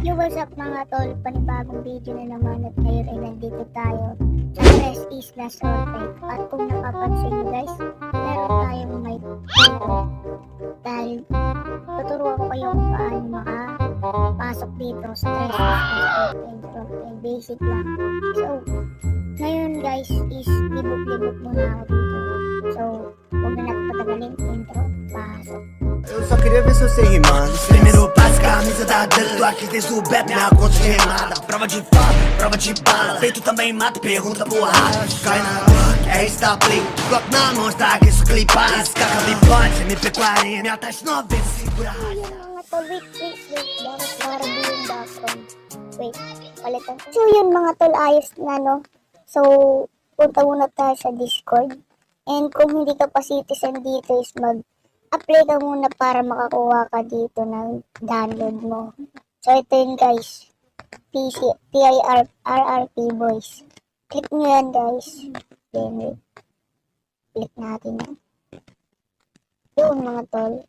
Yo, what's up mga tol? Panibagong video na naman at ngayon ay nandito tayo sa Tres Islas Rotate. At kung napapansin nyo guys, meron tayong mic dito. Dahil tuturuan ko kayo kung paano makapasok dito sa Tres Islas Rotate. Basic lang. So, ngayon guys is libot-libot muna ako dito. So, huwag na natin patagalin. Intro, pasok. Eu só queria ver se eu sei rimar. Primeiro passo, camisa da Dunk. Aqui tem subep, minha conta de remada. Prova de fala, prova de bala. Peito também mata, pergunta pro rato. Cai na Glock, é Star Play. Glock na mão, está aqui, isso clipar. Escaca bipante, MP40. Minha taxa 90, segura a raia. Mga tol, wait. Bakit para yung background? Wait, palitan ko. So yun mga tol, ayos na no. So, punta muna tayo sa Discord. And kung hindi ka pa citizen dito is mag-apply ka muna para makakuha ka dito ng download mo. So ito yun guys. TIRRP boys. Click nyo yan guys. Then wait. Click natin yan. Yun mga tol.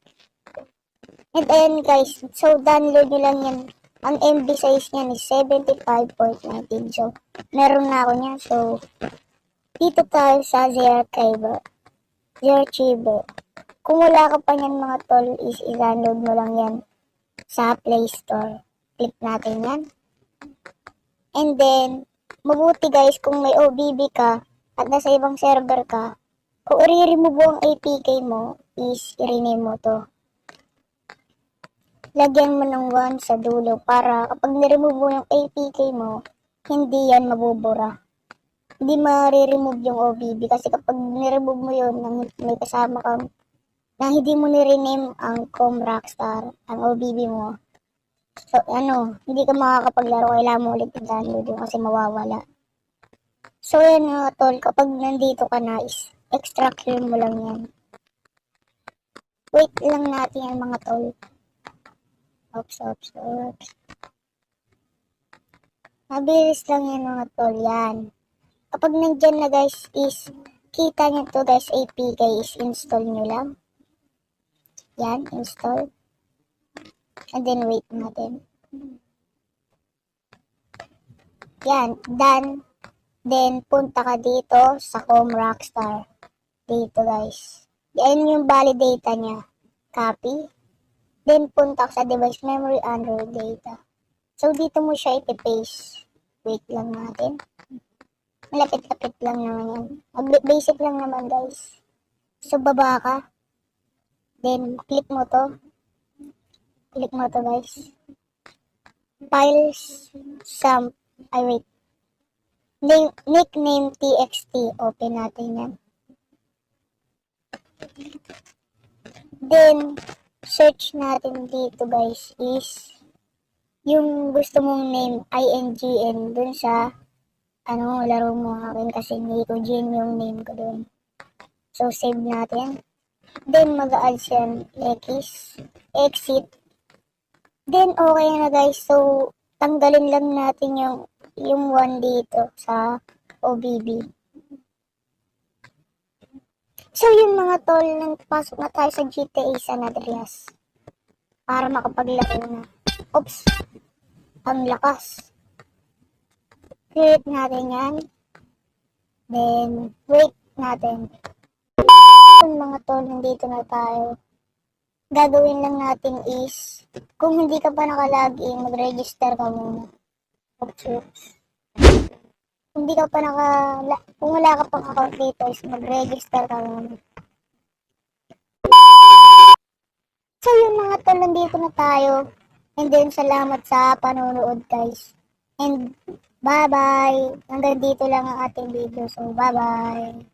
And then guys, so download nyo lang yan. Ang MB size niyan is 75.19. So, meron na ako niyan. So, dito tayo sa Zerchiver. Kung wala ka pa niyan mga tol, is i-download mo lang yan sa Play Store. Click natin yan. And then, mabuti guys, kung may OBB ka at nasa ibang server ka, kung i-remove mo ang APK mo, is i-rename mo to. Lagyan mo ng 1 sa dulo para kapag niremove mo yung APK mo, hindi yan mabubura. Hindi ma-remove yung OBB kasi kapag niremove mo yun, may kasama kang na hindi mo ni-rename ang Com Rockstar, ang OBB mo. So, hindi ka makakapaglaro, kailangan mo ulit i-download yun kasi mawawala. So, yan mga tol, kapag nandito ka na is extract mo lang yan. Wait lang natin yan mga tol. Oops. Mabilis lang yan mga tol, yan. Kapag nandyan na guys is, kita nyo to guys, APK is install nyo lang. Yan, install. And then wait natin. Yan, done. Then punta ka dito sa Com Rockstar. Dito guys. Yan yung validate niya. Copy. Then punta ka sa device memory Android data. So dito mo siya ipipaste. Wait lang natin. Malapit-lapit lang naman yan. Basic lang naman guys. So baba ka. Then click mo to. Click mo to guys. Files some. Wait. Nickname txt. Open natin yan. Then search natin dito guys is yung gusto mong name INGN dun sa laro mo. Akin kasi Nico Jin yung name ko dun. So save natin. Then mag-add yan exit. Then okay na guys. So tanggalin lang natin yung 1 dito sa OBB. So yun mga tol, pasok na tayo sa GTA San Andreas para makapaglaro na. Oops, ang lakas. Create natin yan. Then wait natin. Yun mga tol, nandito na tayo. Gagawin lang natin is, kung hindi ka pa nakalagin, mag-register ka muna. Oops. Kung wala ka pang account dito is mag-register ka muna. So yun mga tol, nandito na tayo. And then salamat sa panonood guys. And bye-bye. Hanggang dito lang ang ating video. So bye-bye.